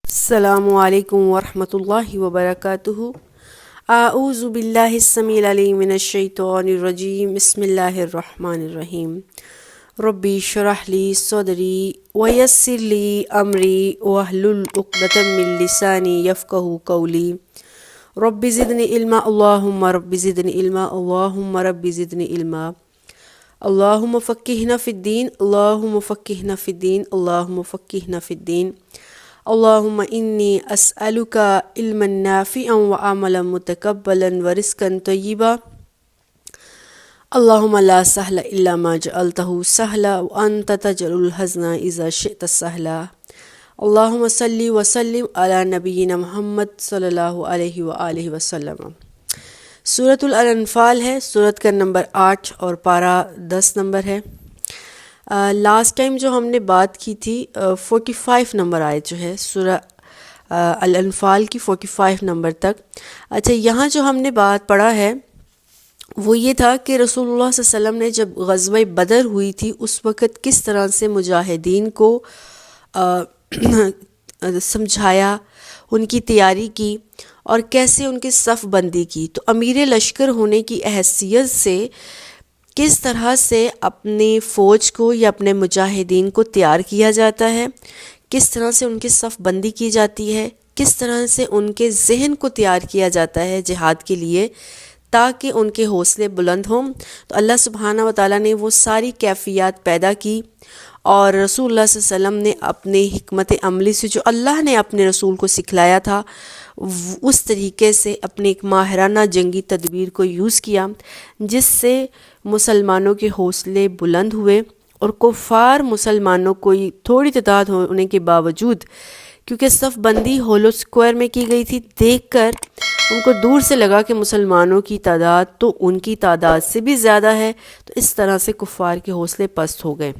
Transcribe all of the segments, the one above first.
السلام علیکم ورحمۃ اللہ وبرکاتہ۔ اعوذ باللہ السمیع العلیم من الشیطان الرجیم، بسم اللہ الرحمن الرحیم۔ ربی اشرح لی صدری ویسر لی امری واحلل عقدۃ من لسانی یفقہوا قولی۔ رب زدنی علما، اللہم رب زدنی علما، اللہم رب زدنی علما۔ اللہم فقہنا فی الدین، اللہم فقہنا فی الدین، اللہم فقہنا فی الدین۔ اللہم انی اسألک علما نافعا وعملا متقبلا ورزقا طیبا۔ اللہم لا سہل الا ما جعلتہ سہلا وانت تجعل الحزن اذا شئت سہلا۔ اللہم صلی وسلم علی نبینا محمد صلی اللہ علیہ وآلہ وسلم۔ سورۃ الانفال ہے، سورت کا نمبر 8 اور پارہ 10 نمبر ہے۔ لاسٹ ٹائم جو ہم نے بات کی تھی 45 نمبر آیت جو ہے سورہ الانفال کی 45 نمبر تک۔ اچھا، یہاں جو ہم نے بات پڑھا ہے وہ یہ تھا کہ رسول اللہ صلی اللہ علیہ وسلم نے جب غزوہ بدر ہوئی تھی اس وقت کس طرح سے مجاہدین کو سمجھایا، ان کی تیاری کی اور کیسے ان کی صف بندی کی۔ تو امیر لشکر ہونے کی حیثیت سے کس طرح سے اپنی فوج کو یا اپنے مجاہدین کو تیار کیا جاتا ہے، کس طرح سے ان کی صف بندی کی جاتی ہے، کس طرح سے ان کے ذہن کو تیار کیا جاتا ہے جہاد کے لیے تاکہ ان کے حوصلے بلند ہوں۔ تو اللہ سبحانہ و تعالیٰ نے وہ ساری کیفیات پیدا کی اور رسول اللہ صلی اللہ علیہ وسلم نے اپنے حکمت عملی سے جو اللہ نے اپنے رسول کو سکھلایا تھا اس طریقے سے اپنے ایک ماہرانہ جنگی تدبیر کو یوز کیا، جس سے مسلمانوں کے حوصلے بلند ہوئے اور کفار مسلمانوں کو تھوڑی تعداد ہونے کے باوجود، کیونکہ صف بندی ہولو اسکوائر میں کی گئی تھی، دیکھ کر ان کو دور سے لگا کہ مسلمانوں کی تعداد تو ان کی تعداد سے بھی زیادہ ہے، تو اس طرح سے کفار کے حوصلے پست ہو گئے۔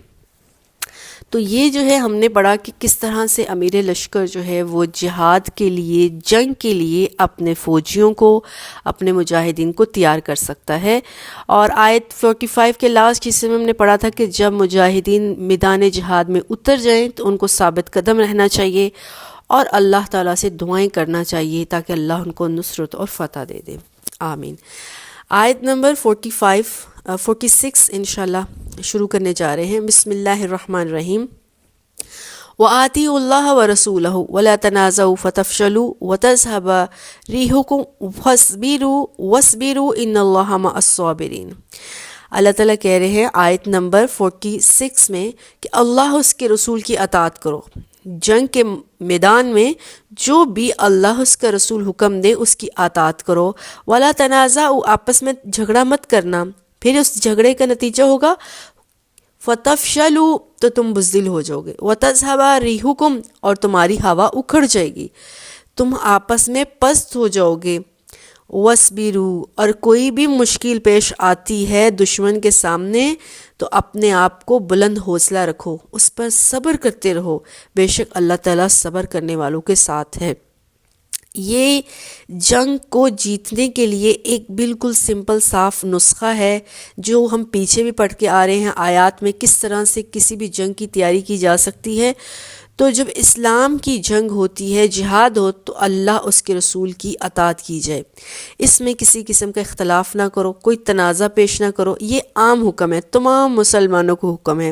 تو یہ جو ہے ہم نے پڑھا کہ کس طرح سے امیر لشکر جو ہے وہ جہاد کے لیے، جنگ کے لیے اپنے فوجیوں کو، اپنے مجاہدین کو تیار کر سکتا ہے۔ اور آیت 45 کے لاسٹ حصے میں ہم نے پڑھا تھا کہ جب مجاہدین میدان جہاد میں اتر جائیں تو ان کو ثابت قدم رہنا چاہیے اور اللہ تعالیٰ سے دعائیں کرنا چاہیے تاکہ اللہ ان کو نصرت اور فتح دے دے، آمین۔ آیت نمبر 46 انشاءاللہ شروع کرنے جا رہے ہیں۔ بسم اللہ الرحمن الرحیم۔ وَآتِيُوا اللَّهَ وَرَسُولَهُ وَلَا تَنَازَعُوا فَتَفْشَلُوا وَتَذْهَبَ رِيحُكُمْ وَاصْبِرُوا إِنَّ اللَّهَ مَعَ الصَّابِرِينَ۔ اللہ تعالیٰ کہہ رہے ہیں آیت نمبر 46 میں کہ اللہ اس کے رسول کی اطاعت کرو، جنگ کے میدان میں جو بھی اللہ اس کا رسول حکم دے اس کی اطاعت کرو۔ وَلَا تَنَازَعُوا، آپس میں جھگڑا مت کرنا، پھر اس جھگڑے کا نتیجہ ہوگا فَتَفْشَلُوا، تو تم بزدل ہو جاؤ گے، وَتَذْهَبَ رِيحُكُمْ، اور تمہاری ہوا اکھڑ جائے گی، تم آپس میں پست ہو جاؤ گے۔ وَاصْبِرُوا، اور کوئی بھی مشکل پیش آتی ہے دشمن کے سامنے تو اپنے آپ کو بلند حوصلہ رکھو، اس پر صبر کرتے رہو، بے شک اللہ تعالیٰ صبر کرنے والوں کے ساتھ ہے۔ یہ جنگ کو جیتنے کے لیے ایک بالکل سمپل صاف نسخہ ہے جو ہم پیچھے بھی پڑھ کے آ رہے ہیں آیات میں، کس طرح سے کسی بھی جنگ کی تیاری کی جا سکتی ہے۔ تو جب اسلام کی جنگ ہوتی ہے، جہاد ہو، تو اللہ اس کے رسول کی اطاعت کی جائے، اس میں کسی قسم کا اختلاف نہ کرو، کوئی تنازع پیش نہ کرو، یہ عام حکم ہے، تمام مسلمانوں کو حکم ہے۔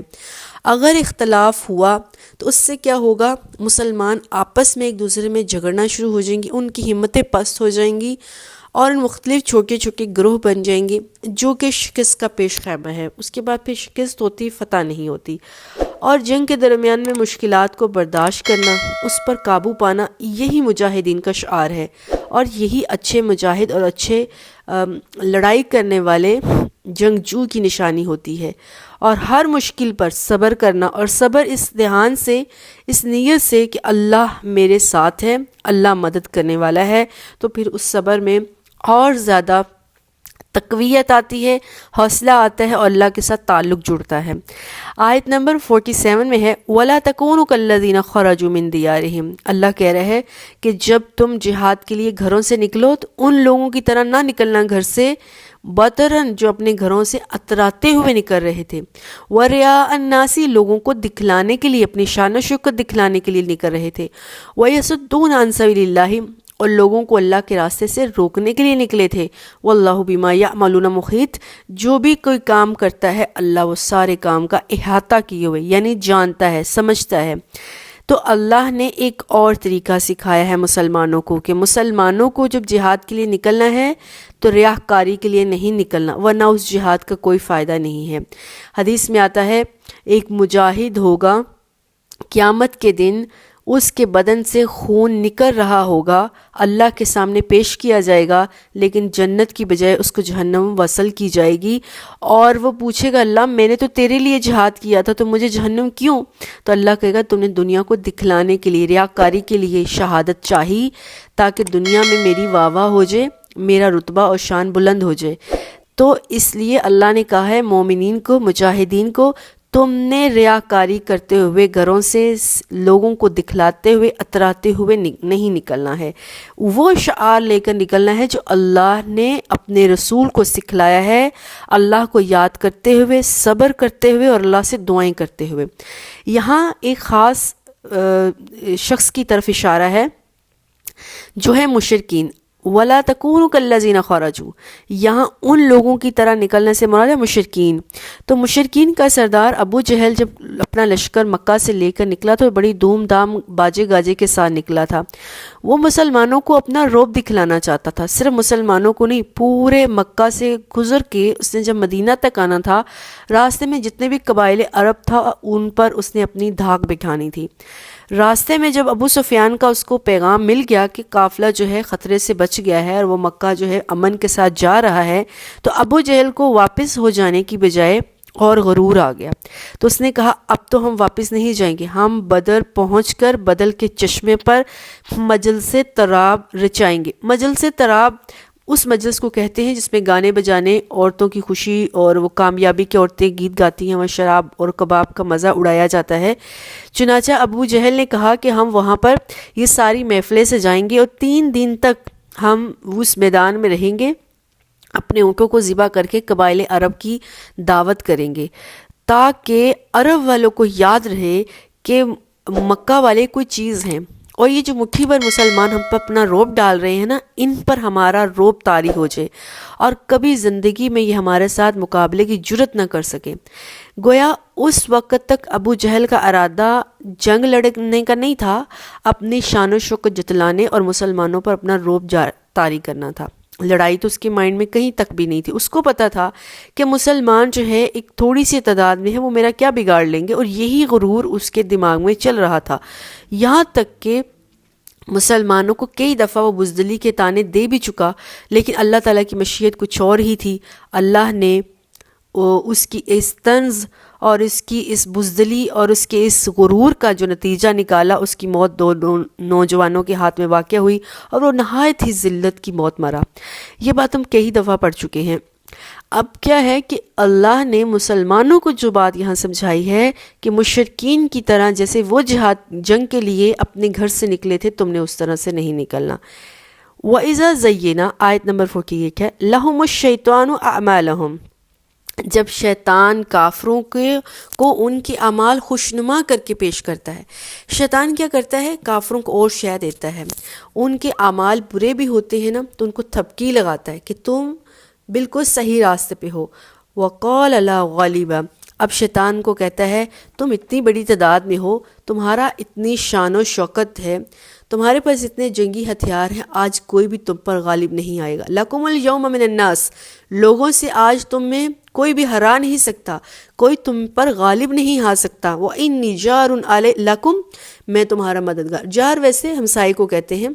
اگر اختلاف ہوا تو اس سے کیا ہوگا، مسلمان آپس میں ایک دوسرے میں جھگڑنا شروع ہو جائیں گی، ان کی ہمتیں پست ہو جائیں گی اور مختلف چھوٹے چھوٹے گروہ بن جائیں گے جو کہ شکست کا پیش خیمہ ہے، اس کے بعد پھر شکست ہوتی، فتح نہیں ہوتی۔ اور جنگ کے درمیان میں مشکلات کو برداشت کرنا، اس پر قابو پانا، یہی مجاہدین کا شعار ہے اور یہی اچھے مجاہد اور اچھے لڑائی کرنے والے جنگجو کی نشانی ہوتی ہے۔ اور ہر مشکل پر صبر کرنا، اور صبر اس دھیان سے، اس نیت سے کہ اللہ میرے ساتھ ہے، اللہ مدد کرنے والا ہے، تو پھر اس صبر میں اور زیادہ تقویت آتی ہے، حوصلہ آتا ہے اور اللہ کے ساتھ تعلق جڑتا ہے۔ آیت نمبر 47 میں ہے وَلَا تَكُونُوا كَالَّذِينَ خَرَجُوا مِن دِيَارِهِمْ، اللہ کہہ رہے ہیں کہ جب تم جہاد کے لیے گھروں سے نکلو تو ان لوگوں کی طرح نہ نکلنا گھر سے، بطرن جو اپنے گھروں سے اتراتے ہوئے نکل رہے تھے، وَرِيَاءَ النَّاسِ لوگوں کو دکھلانے کے لیے، اپنی شان و شوکت دکھلانے کے لیے نکل رہے تھے، وَيَصُدُّونَ عَن سَبِيلِ اللَّهِ اور لوگوں کو اللہ کے راستے سے روکنے کے لیے نکلے تھے، واللہ بما یعملون محیط، جو بھی کوئی کام کرتا ہے اللہ وہ سارے کام کا احاطہ کیے ہوئے، یعنی جانتا ہے، سمجھتا ہے۔ تو اللہ نے ایک اور طریقہ سکھایا ہے مسلمانوں کو کہ مسلمانوں کو جب جہاد کے لیے نکلنا ہے تو ریاکاری کے لیے نہیں نکلنا، ورنہ اس جہاد کا کوئی فائدہ نہیں ہے۔ حدیث میں آتا ہے ایک مجاہد ہوگا، قیامت کے دن اس کے بدن سے خون نکل رہا ہوگا، اللہ کے سامنے پیش کیا جائے گا، لیکن جنت کی بجائے اس کو جہنم وصل کی جائے گی، اور وہ پوچھے گا اللہ میں نے تو تیرے لیے جہاد کیا تھا تو مجھے جہنم کیوں؟ تو اللہ کہے گا تم نے دنیا کو دکھلانے کے لیے، ریاکاری کے لیے شہادت چاہی تاکہ دنیا میں میری واہ واہ ہو جائے، میرا رتبہ اور شان بلند ہو جائے۔ تو اس لیے اللہ نے کہا ہے مومنین کو، مجاہدین کو، تم نے ریاکاری کرتے ہوئے گھروں سے لوگوں کو دکھلاتے ہوئے اتراتے ہوئے نہیں نکلنا ہے، وہ شعار لے کر نکلنا ہے جو اللہ نے اپنے رسول کو سکھلایا ہے، اللہ کو یاد کرتے ہوئے، صبر کرتے ہوئے اور اللہ سے دعائیں کرتے ہوئے۔ یہاں ایک خاص شخص کی طرف اشارہ ہے جو ہے مشرکین، وَلَا تَكُونُوا كَالَّذِينَ خَرَجُوا، یہاں ان لوگوں کی طرح نکلنے سے مراد ہے مشرکین۔ تو مشرکین کا سردار ابو جہل جب اپنا لشکر مکہ سے لے کر نکلا تو بڑی دھوم دھام باجے گاجے کے ساتھ نکلا تھا۔ وہ مسلمانوں کو اپنا رعب دکھلانا چاہتا تھا، صرف مسلمانوں کو نہیں، پورے مکہ سے گزر کے اس نے جب مدینہ تک آنا تھا، راستے میں جتنے بھی قبائل عرب تھا ان پر اس نے اپنی دھاک بٹھانی تھی۔ راستے میں جب ابو سفیان کا اس کو پیغام مل گیا کہ قافلہ جو ہے خطرے سے بچ گیا ہے اور وہ مکہ جو ہے امن کے ساتھ جا رہا ہے، تو ابو جہل کو واپس ہو جانے کی بجائے اور غرور آ گیا۔ تو اس نے کہا اب تو ہم واپس نہیں جائیں گے، ہم بدر پہنچ کر بدر کے چشمے پر مجلس طراب رچائیں گے۔ مجلس طراب اس مجلس کو کہتے ہیں جس میں گانے بجانے، عورتوں کی خوشی اور وہ کامیابی کی عورتیں گیت گاتی ہیں، وہاں شراب اور کباب کا مزہ اڑایا جاتا ہے۔ چنانچہ ابو جہل نے کہا کہ ہم وہاں پر یہ ساری محفلیں سجائیں گے اور 3 دن تک ہم اس میدان میں رہیں گے، اپنے اونٹوں کو ذبح کر کے قبائل عرب کی دعوت کریں گے، تاکہ عرب والوں کو یاد رہے کہ مکہ والے کوئی چیز ہیں، اور یہ جو مٹھی بھر مسلمان ہم پر اپنا رعب ڈال رہے ہیں نا، ان پر ہمارا رعب طاری ہو جائے اور کبھی زندگی میں یہ ہمارے ساتھ مقابلے کی جرت نہ کر سکے۔ گویا اس وقت تک ابو جہل کا ارادہ جنگ لڑنے کا نہیں تھا، اپنی شان و شوکت جتلانے اور مسلمانوں پر اپنا رعب طاری کرنا تھا۔ لڑائی تو اس کے مائنڈ میں کہیں تک بھی نہیں تھی، اس کو پتا تھا کہ مسلمان جو ہے ایک تھوڑی سی تعداد میں ہے، وہ میرا کیا بگاڑ لیں گے، اور یہی غرور اس کے دماغ میں چل رہا تھا۔ یہاں تک کہ مسلمانوں کو کئی دفعہ وہ بزدلی کے طعنے دے بھی چکا، لیکن اللہ تعالیٰ کی مشیت کچھ اور ہی تھی۔ اللہ نے اس کی اس طنز اور اس کی اس بزدلی اور اس کے اس غرور کا جو نتیجہ نکالا، اس کی موت 2 نوجوانوں کے ہاتھ میں واقع ہوئی اور وہ نہایت ہی ذلت کی موت مرا۔ یہ بات ہم کئی دفعہ پڑھ چکے ہیں۔ اب کیا ہے کہ اللہ نے مسلمانوں کو جو بات یہاں سمجھائی ہے کہ مشرکین کی طرح جیسے وہ جنگ کے لیے اپنے گھر سے نکلے تھے، تم نے اس طرح سے نہیں نکلنا۔ وَإِذَا زَيَّنَا، آیت نمبر 48 ہے، لَهُمُ الشَّيْطَانُ أَعْمَالَهُمْ، جب شیطان کافروں کو ان کے اعمال خوشنما کر کے پیش کرتا ہے۔ شیطان کیا کرتا ہے؟ کافروں کو اور شے دیتا ہے، ان کے اعمال برے بھی ہوتے ہیں نا تو ان کو تھپکی لگاتا ہے کہ تم بالکل صحیح راستے پہ ہو۔ وَقَالَ لَا غَالِبَ، اب شیطان کو کہتا ہے تم اتنی بڑی تعداد میں ہو، تمہارا اتنی شان و شوکت ہے، تمہارے پاس اتنے جنگی ہتھیار ہیں، آج کوئی بھی تم پر غالب نہیں آئے گا۔ لَكُمُ الْيَوْمَ مِنَ النَّاسِ، لوگوں سے آج تم میں کوئی بھی ہرا نہیں سکتا، کوئی تم پر غالب نہیں آ سکتا۔ وَإِنِّي جَارٌ لَكُمْ، میں تمہارا مددگار۔ جار ویسے ہمسائے کو کہتے ہیں،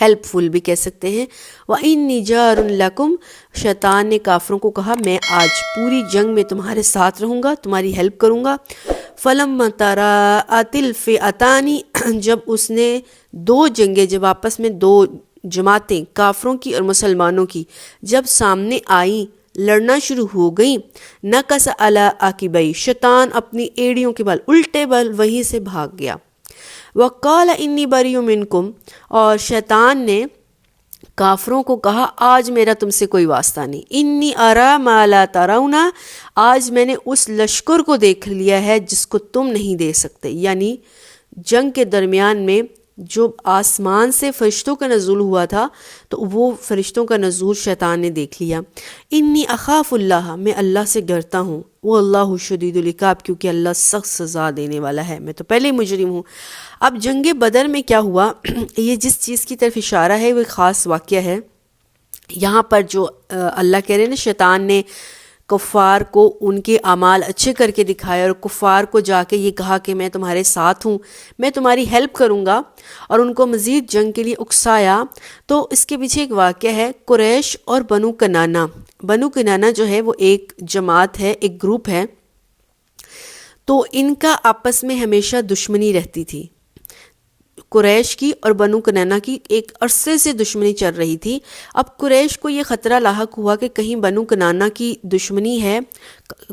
ہیلپ فل بھی کہہ سکتے ہیں۔ وَإِنِّي جَارٌ لَكُمْ، شیطان نے کافروں کو کہا میں آج پوری جنگ میں تمہارے ساتھ رہوں گا، تمہاری ہیلپ کروں گا۔ فَلَمَّا تَرَاءَتِ الْفِئَتَانِ، جب اس نے 2 جنگیں، جب آپس میں 2 جماعتیں کافروں کی اور مسلمانوں کی جب سامنے آئیں، لڑنا شروع ہو گئیں، نکس علی عقبیہ، شیطان اپنی ایڑیوں کے بل الٹے بل وہیں سے بھاگ گیا۔ وقال انی بریء منکم، اور شیطان نے کافروں کو کہا آج میرا تم سے کوئی واسطہ نہیں، انی ارا ما لا ترون، آج میں نے اس لشکر کو دیکھ لیا ہے جس کو تم نہیں دیکھ سکتے، یعنی جنگ کے درمیان میں جو آسمان سے فرشتوں کا نزول ہوا تھا تو وہ فرشتوں کا نزول شیطان نے دیکھ لیا۔ انی اخاف اللہ، میں اللہ سے ڈرتا ہوں، وہ اللہ شدید العقاب، کیونکہ اللہ سخت سزا دینے والا ہے، میں تو پہلے ہی مجرم ہوں۔ اب جنگ بدر میں کیا ہوا، یہ جس چیز کی طرف اشارہ ہے وہ خاص واقعہ ہے۔ یہاں پر جو اللہ کہہ رہے ہیں نا، شیطان نے کفار کو ان کے اعمال اچھے کر کے دکھائے اور کفار کو جا کے یہ کہا کہ میں تمہارے ساتھ ہوں، میں تمہاری ہیلپ کروں گا، اور ان کو مزید جنگ کے لیے اکسایا۔ تو اس کے پیچھے ایک واقعہ ہے، قریش اور بنو کنانہ۔ بنو کنانہ جو ہے وہ ایک جماعت ہے، ایک گروپ ہے، تو ان کا آپس میں ہمیشہ دشمنی رہتی تھی، قریش کی اور بنو کنانہ کی ایک عرصے سے دشمنی چل رہی تھی۔ اب قریش کو یہ خطرہ لاحق ہوا کہ کہیں بنو کنانہ کی دشمنی ہے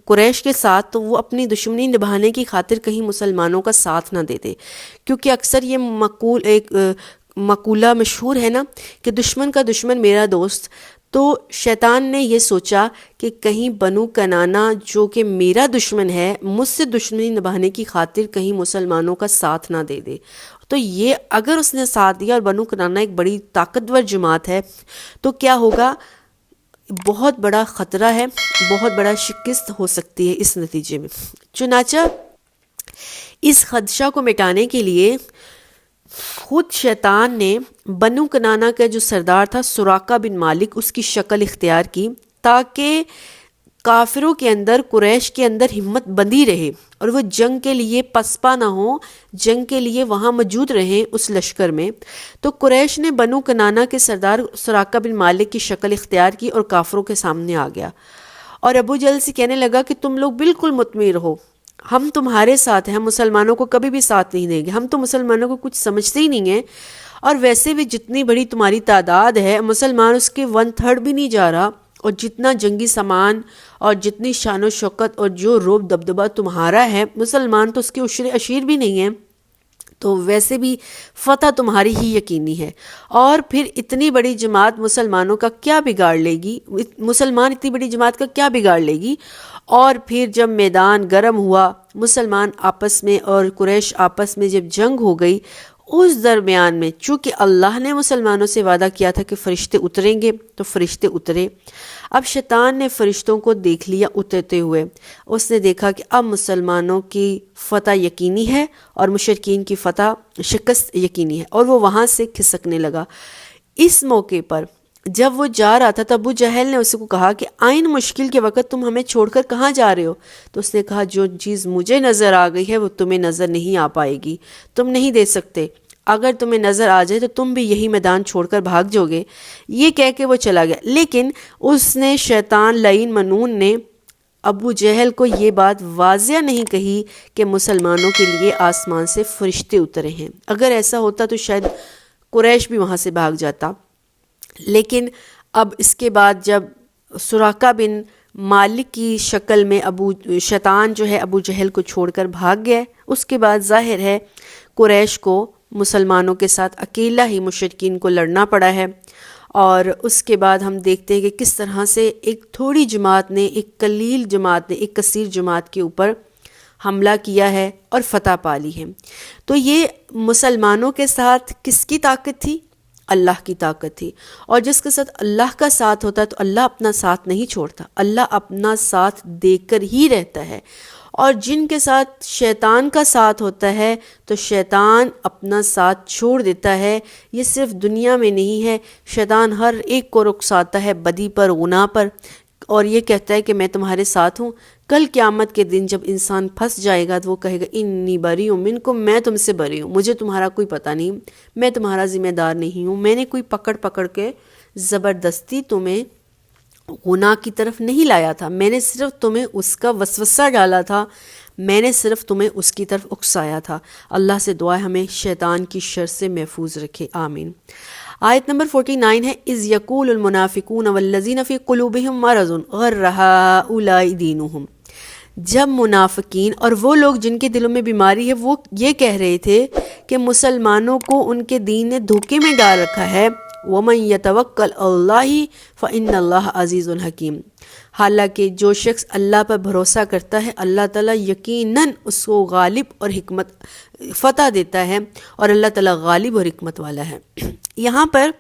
قریش کے ساتھ، تو وہ اپنی دشمنی نبھانے کی خاطر کہیں مسلمانوں کا ساتھ نہ دے دے، کیونکہ اکثر یہ مقولہ مشہور ہے نا کہ دشمن کا دشمن میرا دوست۔ تو شیطان نے یہ سوچا کہ کہیں بنو کنانہ جو کہ میرا دشمن ہے، مجھ سے دشمنی نبھانے کی خاطر کہیں مسلمانوں کا ساتھ نہ دے دے۔ تو یہ اگر اس نے ساتھ دیا، اور بنو کنانہ ایک بڑی طاقتور جماعت ہے، تو کیا ہوگا، بہت بڑا خطرہ ہے، بہت بڑا شکست ہو سکتی ہے اس نتیجے میں۔ چنانچہ اس خدشہ کو مٹانے کے لیے خود شیطان نے بنو کنانہ کا جو سردار تھا سراقہ بن مالک، اس کی شکل اختیار کی تاکہ کافروں کے اندر، قریش کے اندر ہمت بندی رہے اور وہ جنگ کے لیے پسپا نہ ہوں، جنگ کے لیے وہاں موجود رہیں اس لشکر میں۔ تو قریش نے بنو کنانہ کے سردار سراقہ بن مالک کی شکل اختیار کی اور کافروں کے سامنے آ گیا، اور ابو جہل سے کہنے لگا کہ تم لوگ بالکل مطمئن رہو، ہم تمہارے ساتھ ہیں، ہم مسلمانوں کو کبھی بھی ساتھ نہیں دیں گے، ہم تو مسلمانوں کو کچھ سمجھتے ہی نہیں ہیں، اور ویسے بھی جتنی بڑی تمہاری تعداد ہے، مسلمان اس کے 1/3 بھی نہیں جا رہا، اور جتنا جنگی سامان اور جتنی شان و شوکت اور جو روب دبدبہ تمہارا ہے، مسلمان تو اس کے عشر عشیر بھی نہیں ہیں، تو ویسے بھی فتح تمہاری ہی یقینی ہے، اور پھر اتنی بڑی جماعت مسلمانوں کا کیا بگاڑ لے گی، مسلمان اتنی بڑی جماعت کا کیا بگاڑ لے گی۔ اور پھر جب میدان گرم ہوا، مسلمان آپس میں اور قریش آپس میں جب جنگ ہو گئی، اس درمیان میں چونکہ اللہ نے مسلمانوں سے وعدہ کیا تھا کہ فرشتے اتریں گے، تو فرشتے اترے۔ اب شیطان نے فرشتوں کو دیکھ لیا اترتے ہوئے، اس نے دیکھا کہ اب مسلمانوں کی فتح یقینی ہے اور مشرکین کی فتح شکست یقینی ہے، اور وہ وہاں سے کھسکنے لگا۔ اس موقع پر جب وہ جا رہا تھا تو ابو جہل نے اس کو کہا کہ آئین مشکل کے وقت تم ہمیں چھوڑ کر کہاں جا رہے ہو؟ تو اس نے کہا جو چیز مجھے نظر آ گئی ہے وہ تمہیں نظر نہیں آ پائے گی، تم نہیں دیکھ سکتے، اگر تمہیں نظر آ جائے تو تم بھی یہی میدان چھوڑ کر بھاگ جاؤ گے۔ یہ کہہ کے وہ چلا گیا، لیکن اس نے شیطان لعین منون نے ابو جہل کو یہ بات واضح نہیں کہی کہ مسلمانوں کے لیے آسمان سے فرشتے اترے ہیں، اگر ایسا ہوتا تو شاید قریش بھی وہاں سے بھاگ جاتا۔ لیکن اب اس کے بعد جب سراقہ بن مالک کی شکل میں شیطان جو ہے ابو جہل کو چھوڑ کر بھاگ گیا، اس کے بعد ظاہر ہے قریش کو مسلمانوں کے ساتھ اکیلا ہی مشرکین کو لڑنا پڑا ہے۔ اور اس کے بعد ہم دیکھتے ہیں کہ کس طرح سے ایک تھوڑی جماعت نے، ایک قلیل جماعت نے ایک کثیر جماعت کے اوپر حملہ کیا ہے اور فتح پا لی ہے۔ تو یہ مسلمانوں کے ساتھ کس کی طاقت تھی؟ اللہ کی طاقت تھی، اور جس کے ساتھ اللہ کا ساتھ ہوتا ہے تو اللہ اپنا ساتھ نہیں چھوڑتا، اللہ اپنا ساتھ دے کر ہی رہتا ہے، اور جن کے ساتھ شیطان کا ساتھ ہوتا ہے تو شیطان اپنا ساتھ چھوڑ دیتا ہے۔ یہ صرف دنیا میں نہیں ہے، شیطان ہر ایک کو رخصاتا ہے بدی پر، گناہ پر، اور یہ کہتا ہے کہ میں تمہارے ساتھ ہوں۔ کل قیامت کے دن جب انسان پھنس جائے گا تو وہ کہے گا انی بریء منکم، میں تم سے بری ہوں، مجھے تمہارا کوئی پتہ نہیں، میں تمہارا ذمہ دار نہیں ہوں، میں نے کوئی پکڑ کے زبردستی تمہیں گناہ کی طرف نہیں لایا تھا، میں نے صرف تمہیں اس کا وسوسہ ڈالا تھا، میں نے صرف تمہیں اس کی طرف اکسایا تھا۔ اللہ سے دعا ہے ہمیں شیطان کی شر سے محفوظ رکھے، آمین۔ آیت نمبر 49 ہے اِذْ يَقُولُ الْمُنَافِقُونَ وَالَّذِينَ فِي قُلُوبِهِم مَّرَضٌ غَرَّ هَٰؤُلَاءِ دِینُهُم، جب منافقین اور وہ لوگ جن کے دلوں میں بیماری ہے وہ یہ کہہ رہے تھے کہ مسلمانوں کو ان کے دین نے دھوکے میں ڈال رکھا ہے، وَمَن يَتَوَکَّلْ عَلَى اللَّهِ فَإِنَّ اللَّهَ عَزِیزٌ حَکِیم، حالانکہ جو شخص اللہ پر بھروسہ کرتا ہے اللہ تعالیٰ یقیناً اس کو غالب اور حکمت فتح دیتا ہے، اور اللہ تعالیٰ غالب اور حکمت والا ہے۔ یہاں پر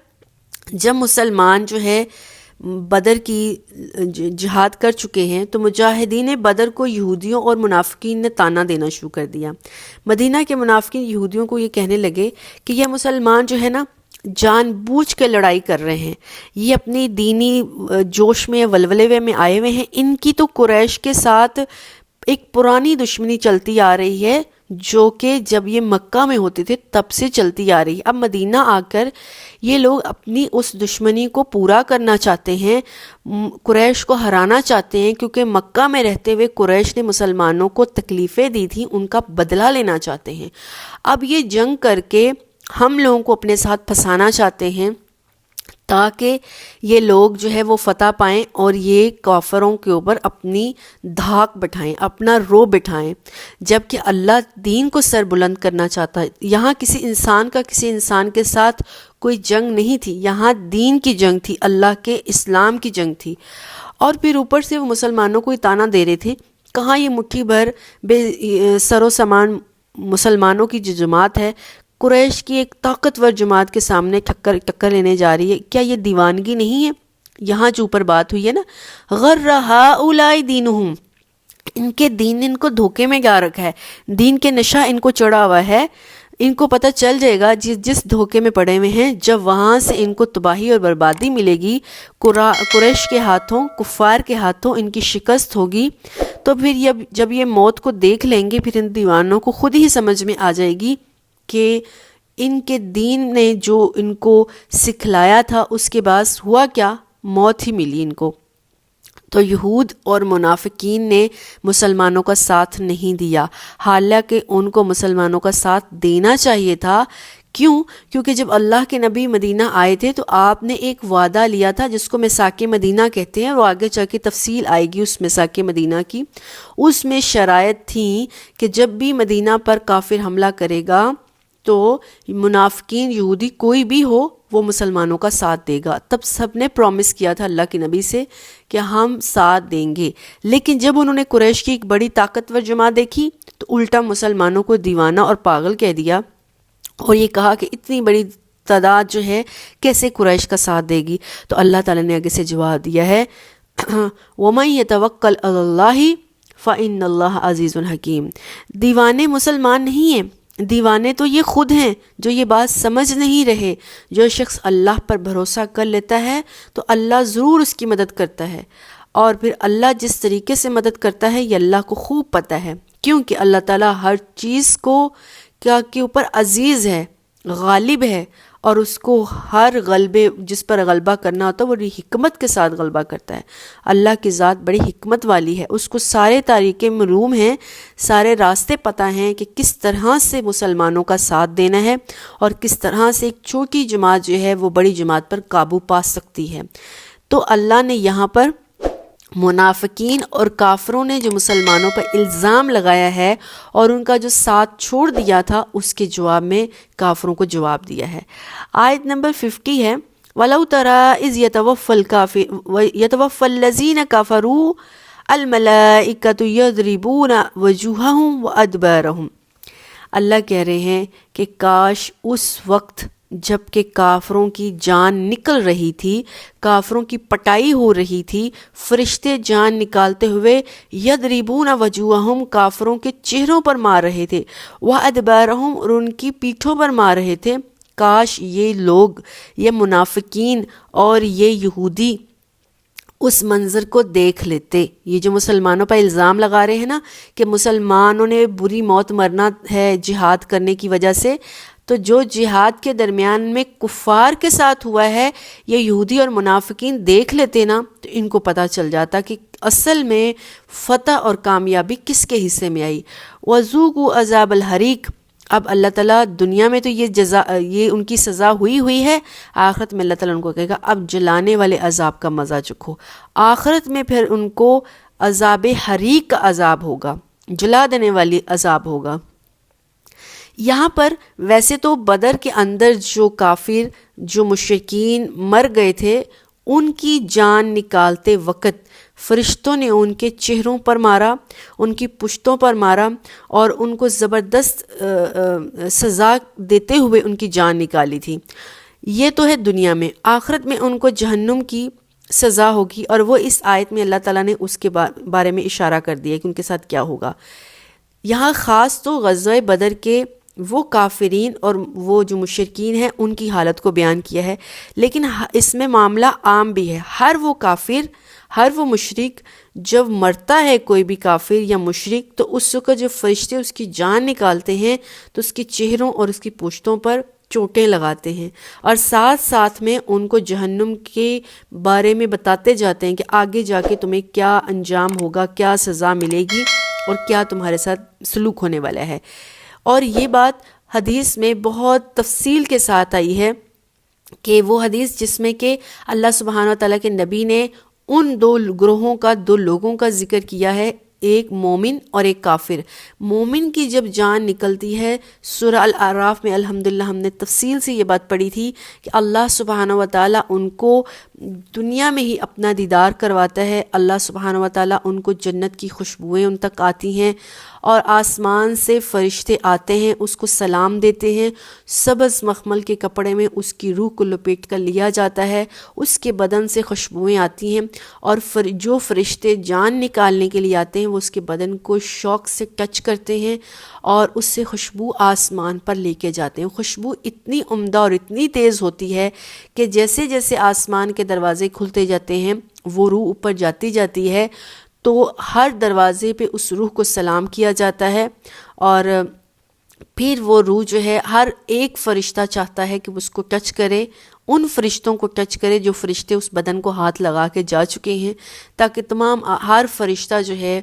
جب مسلمان جو ہے بدر کی جہاد کر چکے ہیں تو مجاہدین بدر کو یہودیوں اور منافقین نے تانا دینا شروع کر دیا۔ مدینہ کے منافقین یہودیوں کو یہ کہنے لگے کہ یہ مسلمان جو ہے نا جان بوجھ کے لڑائی کر رہے ہیں، یہ اپنی دینی جوش میں ولولے میں آئے ہوئے ہیں، ان کی تو قریش کے ساتھ ایک پرانی دشمنی چلتی آ رہی ہے جو کہ جب یہ مکہ میں ہوتے تھے تب سے چلتی آ رہی ہے۔ اب مدینہ آ کر یہ لوگ اپنی اس دشمنی کو پورا کرنا چاہتے ہیں، قریش کو ہرانا چاہتے ہیں، کیونکہ مکہ میں رہتے ہوئے قریش نے مسلمانوں کو تکلیفیں دی تھیں، ان کا بدلہ لینا چاہتے ہیں۔ اب یہ جنگ کر کے ہم لوگوں کو اپنے ساتھ پھنسانا چاہتے ہیں تاکہ یہ لوگ جو ہے وہ فتح پائیں اور یہ کافروں کے اوپر اپنی دھاک بٹھائیں، اپنا رو بٹھائیں، جبکہ اللہ دین کو سر بلند کرنا چاہتا ہے۔ یہاں کسی انسان کا کسی انسان کے ساتھ کوئی جنگ نہیں تھی، یہاں دین کی جنگ تھی، اللہ کے اسلام کی جنگ تھی۔ اور پھر اوپر سے وہ مسلمانوں کو تانا دے رہے تھے، کہاں یہ مٹھی بھر بے سر و سامان مسلمانوں کی جو جماعت ہے قریش کی ایک طاقتور جماعت کے سامنے ٹکر لینے جا رہی ہے، کیا یہ دیوانگی نہیں ہے؟ یہاں جو اوپر بات ہوئی ہے نا غر ہؤلاء دینہم، ان کے دین نے ان کو دھوکے میں گا رکھا ہے، دین کے نشہ ان کو چڑھا ہوا ہے، ان کو پتہ چل جائے گا جس دھوکے میں پڑے ہوئے ہیں، جب وہاں سے ان کو تباہی اور بربادی ملے گی، قریش کے ہاتھوں، کفار کے ہاتھوں ان کی شکست ہوگی، تو پھر جب یہ موت کو دیکھ لیں گے پھر ان دیوانوں کو خود ہی سمجھ میں آ جائے گی کہ ان کے دین نے جو ان کو سکھلایا تھا اس کے بعد ہوا کیا، موت ہی ملی ان کو۔ تو یہود اور منافقین نے مسلمانوں کا ساتھ نہیں دیا، حالانکہ ان کو مسلمانوں کا ساتھ دینا چاہیے تھا۔ کیوں؟ کیونکہ جب اللہ کے نبی مدینہ آئے تھے تو آپ نے ایک وعدہ لیا تھا جس کو میثاق مدینہ کہتے ہیں، اور آگے چل کے تفصیل آئے گی اس میثاق مدینہ کی۔ اس میں شرائط تھیں کہ جب بھی مدینہ پر کافر حملہ کرے گا تو منافقین یہودی کوئی بھی ہو وہ مسلمانوں کا ساتھ دے گا۔ تب سب نے پرومس کیا تھا اللہ کے نبی سے کہ ہم ساتھ دیں گے، لیکن جب انہوں نے قریش کی ایک بڑی طاقتور جماعت دیکھی تو الٹا مسلمانوں کو دیوانہ اور پاگل کہہ دیا، اور یہ کہا کہ اتنی بڑی تعداد جو ہے کیسے قریش کا ساتھ دے گی۔ تو اللہ تعالیٰ نے آگے سے جواب دیا ہے وَمَن يَتَوَکَّلْ عَلَى اللَّهِ فَإِنَّ اللَّهَ عَزِیزٌ حَکِیم، دیوانے مسلمان نہیں ہیں، دیوانے تو یہ خود ہیں جو یہ بات سمجھ نہیں رہے۔ جو شخص اللہ پر بھروسہ کر لیتا ہے تو اللہ ضرور اس کی مدد کرتا ہے، اور پھر اللہ جس طریقے سے مدد کرتا ہے یہ اللہ کو خوب پتہ ہے، کیونکہ اللہ تعالیٰ ہر چیز کو کے اوپر عزیز ہے، غالب ہے، اور اس کو ہر غلبے جس پر غلبہ کرنا ہوتا ہے وہ بڑی حکمت کے ساتھ غلبہ کرتا ہے۔ اللہ کی ذات بڑی حکمت والی ہے، اس کو سارے طریقے معلوم ہیں، سارے راستے پتہ ہیں کہ کس طرح سے مسلمانوں کا ساتھ دینا ہے اور کس طرح سے ایک چھوٹی جماعت جو ہے وہ بڑی جماعت پر قابو پا سکتی ہے۔ تو اللہ نے یہاں پر منافقین اور کافروں نے جو مسلمانوں پر الزام لگایا ہے اور ان کا جو ساتھ چھوڑ دیا تھا اس کے جواب میں کافروں کو جواب دیا ہے۔ آیت نمبر 50 ہے وَلَوْ تَرَىٰ إِذْ يَتَوَفَّى الَّذِينَ كَفَرُوا الْمَلَائِكَةُ يَضْرِبُونَ وُجُوهَهُمْ وَأَدْبَارَهُمْ، اللہ کہہ رہے ہیں کہ کاش اس وقت جب کہ کافروں کی جان نکل رہی تھی، کافروں کی پٹائی ہو رہی تھی، فرشتے جان نکالتے ہوئے یضربون وجوہہم کافروں کے چہروں پر مار رہے تھے، وادبارہم اور ان کی پیٹھوں پر مار رہے تھے، کاش یہ لوگ، یہ منافقین اور یہ یہودی اس منظر کو دیکھ لیتے۔ یہ جو مسلمانوں پر الزام لگا رہے ہیں نا کہ مسلمانوں نے بری موت مرنا ہے جہاد کرنے کی وجہ سے، تو جو جہاد کے درمیان میں کفار کے ساتھ ہوا ہے یہ یہودی اور منافقین دیکھ لیتے نا تو ان کو پتہ چل جاتا کہ اصل میں فتح اور کامیابی کس کے حصے میں آئی۔ وَذُوقُوا عَذَابَ الْحَرِيقِ، اب اللہ تعالیٰ دنیا میں تو یہ ان کی سزا ہوئی ہے، آخرت میں اللہ تعالیٰ ان کو کہے گا اب جلانے والے عذاب کا مزہ چکھو۔ آخرت میں پھر ان کو عذاب حریق کا عذاب ہوگا، جلا دینے والی عذاب ہوگا۔ یہاں پر ویسے تو بدر کے اندر جو کافر جو مشرکین مر گئے تھے ان کی جان نکالتے وقت فرشتوں نے ان کے چہروں پر مارا، ان کی پشتوں پر مارا اور ان کو زبردست سزا دیتے ہوئے ان کی جان نکالی تھی۔ یہ تو ہے دنیا میں، آخرت میں ان کو جہنم کی سزا ہوگی، اور وہ اس آیت میں اللہ تعالیٰ نے اس کے بارے میں اشارہ کر دیا کہ ان کے ساتھ کیا ہوگا۔ یہاں خاص تو غزوہ بدر کے وہ کافرین اور وہ جو مشرکین ہیں ان کی حالت کو بیان کیا ہے، لیکن اس میں معاملہ عام بھی ہے۔ ہر وہ کافر، ہر وہ مشرک جب مرتا ہے کوئی بھی کافر یا مشرک تو اس وقت جو فرشتے اس کی جان نکالتے ہیں تو اس کے چہروں اور اس کی پشتوں پر چوٹیں لگاتے ہیں، اور ساتھ ساتھ میں ان کو جہنم کے بارے میں بتاتے جاتے ہیں کہ آگے جا کے تمہیں کیا انجام ہوگا، کیا سزا ملے گی اور کیا تمہارے ساتھ سلوک ہونے والا ہے۔ اور یہ بات حدیث میں بہت تفصیل کے ساتھ آئی ہے کہ وہ حدیث جس میں کہ اللہ سبحانہ وتعالیٰ کے نبی نے ان دو گروہوں کا، دو لوگوں کا ذکر کیا ہے، ایک مومن اور ایک کافر۔ مومن کی جب جان نکلتی ہے، سورہ الاعراف میں الحمدللہ ہم نے تفصیل سے یہ بات پڑھی تھی کہ اللہ سبحانہ وتعالیٰ ان کو دنیا میں ہی اپنا دیدار کرواتا ہے، اللہ سبحانہ وتعالیٰ ان کو جنت کی خوشبوئیں ان تک آتی ہیں، اور آسمان سے فرشتے آتے ہیں، اس کو سلام دیتے ہیں، سبز مخمل کے کپڑے میں اس کی روح کو لپیٹ کر لیا جاتا ہے، اس کے بدن سے خوشبوئیں آتی ہیں، اور جو فرشتے جان نکالنے کے لیے آتے ہیں وہ اس کے بدن کو شوق سے ٹچ کرتے ہیں اور اس سے خوشبو آسمان پر لے کے جاتے ہیں۔ خوشبو اتنی عمدہ اور اتنی تیز ہوتی ہے کہ جیسے جیسے آسمان کے دروازے کھلتے جاتے ہیں وہ روح اوپر جاتی ہے تو ہر دروازے پہ اس روح کو سلام کیا جاتا ہے، اور پھر وہ روح جو ہے ہر ایک فرشتہ چاہتا ہے کہ اس کو ٹچ کرے، ان فرشتوں کو ٹچ کرے جو فرشتے اس بدن کو ہاتھ لگا کے جا چکے ہیں، تاکہ ہر فرشتہ جو ہے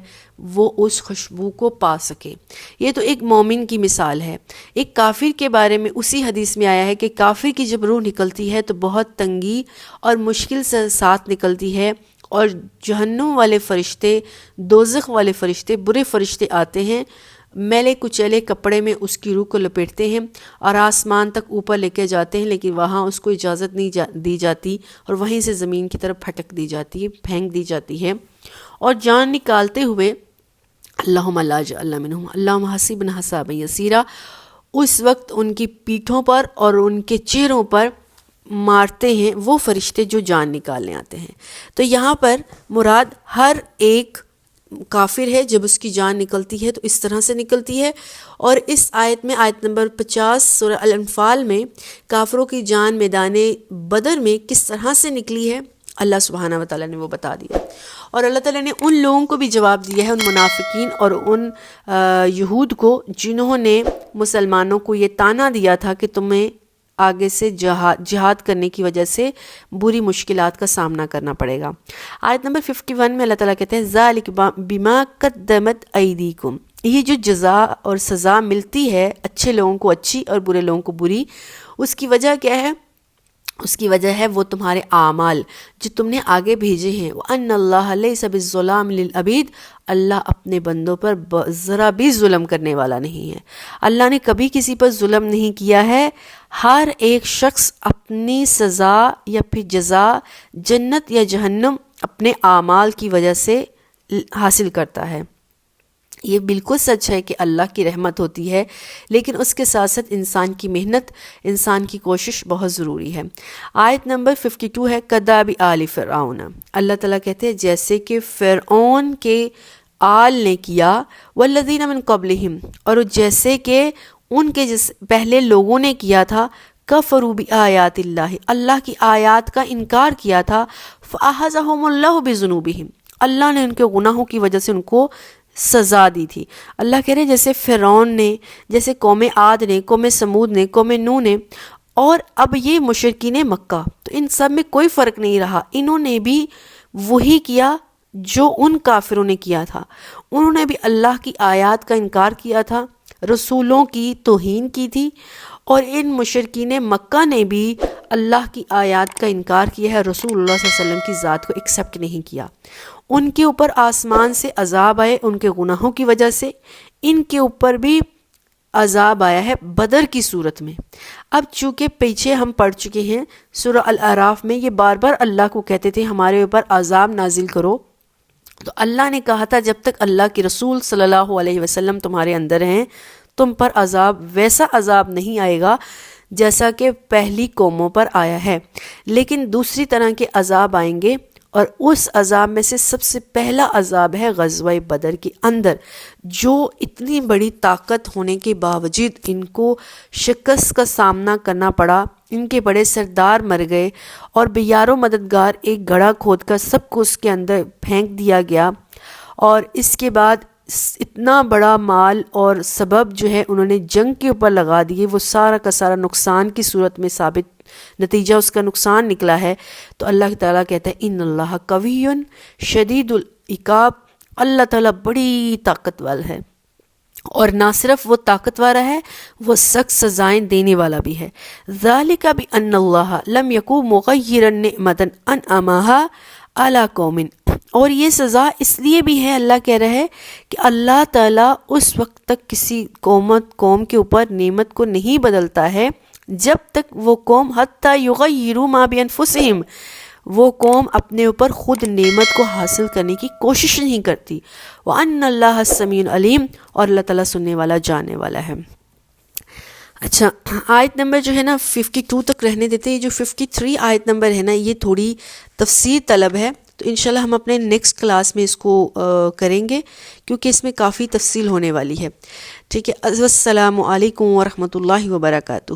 وہ اس خوشبو کو پا سکے۔ یہ تو ایک مومن کی مثال ہے۔ ایک کافر کے بارے میں اسی حدیث میں آیا ہے کہ کافر کی جب روح نکلتی ہے تو بہت تنگی اور مشکل سے ساتھ نکلتی ہے، اور جہنم والے فرشتے، دوزخ والے فرشتے، برے فرشتے آتے ہیں، میلے کچیلے کپڑے میں اس کی روح کو لپیٹتے ہیں اور آسمان تک اوپر لے کے جاتے ہیں، لیکن وہاں اس کو اجازت نہیں دی جاتی اور وہیں سے زمین کی طرف پھٹک دی جاتی ہے، پھینک دی جاتی ہے، اور جان نکالتے ہوئے اللہم لا اجعلنا منہم اللہم حسبنا حسابا یسیرا، اس وقت ان کی پیٹھوں پر اور ان کے چہروں پر مارتے ہیں وہ فرشتے جو جان نکالنے آتے ہیں۔ تو یہاں پر مراد ہر ایک کافر ہے، جب اس کی جان نکلتی ہے تو اس طرح سے نکلتی ہے۔ اور اس آیت میں، آیت نمبر 50 سورہ الانفال میں، کافروں کی جان میدان بدر میں کس طرح سے نکلی ہے اللہ سبحانہ وتعالیٰ نے وہ بتا دیا، اور اللہ تعالیٰ نے ان لوگوں کو بھی جواب دیا ہے، ان منافقین اور ان یہود کو جنہوں نے مسلمانوں کو یہ طعنہ دیا تھا کہ تمہیں آگے سے جہاد کرنے کی وجہ سے بری مشکلات کا سامنا کرنا پڑے گا۔ آیت نمبر 51 میں اللہ تعالیٰ کہتے ہیں ذالک بما قدمت ایدیکم، یہ جو جزا اور سزا ملتی ہے اچھے لوگوں کو اچھی اور برے لوگوں کو بری، اس کی وجہ کیا ہے؟ اس کی وجہ ہے وہ تمہارے اعمال جو تم نے آگے بھیجے ہیں۔ وَأَنَّ اللَّهَ لَيْسَ بِالظُّلَامِ لِلْعَبِيدِ، اللہ اپنے بندوں پر ذرا بھی ظلم کرنے والا نہیں ہے۔ اللہ نے کبھی کسی پر ظلم نہیں کیا ہے، ہر ایک شخص اپنی سزا یا پھر جزا جنت یا جہنم اپنے اعمال کی وجہ سے حاصل کرتا ہے۔ یہ بالکل سچ ہے کہ اللہ کی رحمت ہوتی ہے، لیکن اس کے ساتھ ساتھ انسان کی محنت، انسان کی کوشش بہت ضروری ہے۔ آیت نمبر 52 ہے کداب آل فرعون، اللہ تعالیٰ کہتے ہیں جیسے کہ فرعون کے آل نے کیا، والذین من قبلہم، اور جیسے کہ ان کے پہلے لوگوں نے کیا تھا، کفروا بآیات اللہ، اللہ کی آیات کا انکار کیا تھا، فأخذہم اللہ بذنوبہم، اللہ نے ان کے گناہوں کی وجہ سے ان کو سزا دی تھی۔ اللہ کہہ رہے جیسے فرعون نے، جیسے قوم عاد نے، قوم سمود نے، قوم نوح نے، اور اب یہ مشرکین مکہ، تو ان سب میں کوئی فرق نہیں رہا، انہوں نے بھی وہی کیا جو ان کافروں نے کیا تھا۔ انہوں نے بھی اللہ کی آیات کا انکار کیا تھا، رسولوں کی توہین کی تھی، اور ان مشرکین مکہ نے بھی اللہ کی آیات کا انکار کیا ہے، رسول اللہ صلی اللہ علیہ وسلم کی ذات کو ایکسیپٹ نہیں کیا۔ ان کے اوپر آسمان سے عذاب آئے ان کے گناہوں کی وجہ سے، ان کے اوپر بھی عذاب آیا ہے بدر کی صورت میں۔ اب چونکہ پیچھے ہم پڑھ چکے ہیں سورہ الاعراف میں، یہ بار بار اللہ کو کہتے تھے ہمارے اوپر عذاب نازل کرو، تو اللہ نے کہا تھا جب تک اللہ کے رسول صلی اللہ علیہ وسلم تمہارے اندر ہیں تم پر عذاب، ویسا عذاب نہیں آئے گا جیسا کہ پہلی قوموں پر آیا ہے، لیکن دوسری طرح کے عذاب آئیں گے، اور اس عذاب میں سے سب سے پہلا عذاب ہے غزوہ بدر کے اندر، جو اتنی بڑی طاقت ہونے کے باوجود ان کو شکست کا سامنا کرنا پڑا، ان کے بڑے سردار مر گئے، اور بے یار و مددگار ایک گڑھا کھود کر سب کو اس کے اندر پھینک دیا گیا، اور اس کے بعد اتنا بڑا مال اور سبب جو ہے انہوں نے جنگ کے اوپر لگا دیے، وہ سارا کا سارا نقصان کی صورت میں ثابت نتیجہ اس کا نقصان نکلا ہے۔ تو اللہ تعالیٰ کہتا ہے ان اللہ قوی شدید العقاب، اللہ تعالیٰ بڑی طاقتور ہے، اور نہ صرف وہ طاقتور ہے، وہ سخت سزائیں دینے والا بھی ہے۔ ذالک بان اللہ لم یکن مغیرا نعمتا انعمها علی قوم، اور یہ سزا اس لیے بھی ہے، اللہ کہہ رہا ہے کہ اللہ تعالیٰ اس وقت تک کسی قوم کے اوپر نعمت کو نہیں بدلتا ہے جب تک وہ قوم حتی یغیروا ما بانفسہم، وہ قوم اپنے اوپر خود نعمت کو حاصل کرنے کی کوشش نہیں کرتی۔ وَأَنَّ اللَّهَ السَّمِيعُ الْعَلِيمُ، اور اللہ تعالیٰ سننے والا جاننے والا ہے۔ اچھا، آیت نمبر جو ہے نا 52 تک رہنے دیتے ہیں، جو 53 آیت نمبر ہے نا یہ تھوڑی تفسیر طلب ہے، تو انشاءاللہ ہم اپنے نیکسٹ کلاس میں اس کو کریں گے، کیونکہ اس میں کافی تفصیل ہونے والی ہے۔ ٹھیک ہے، السلام علیکم ورحمۃ اللہ وبرکاتہ۔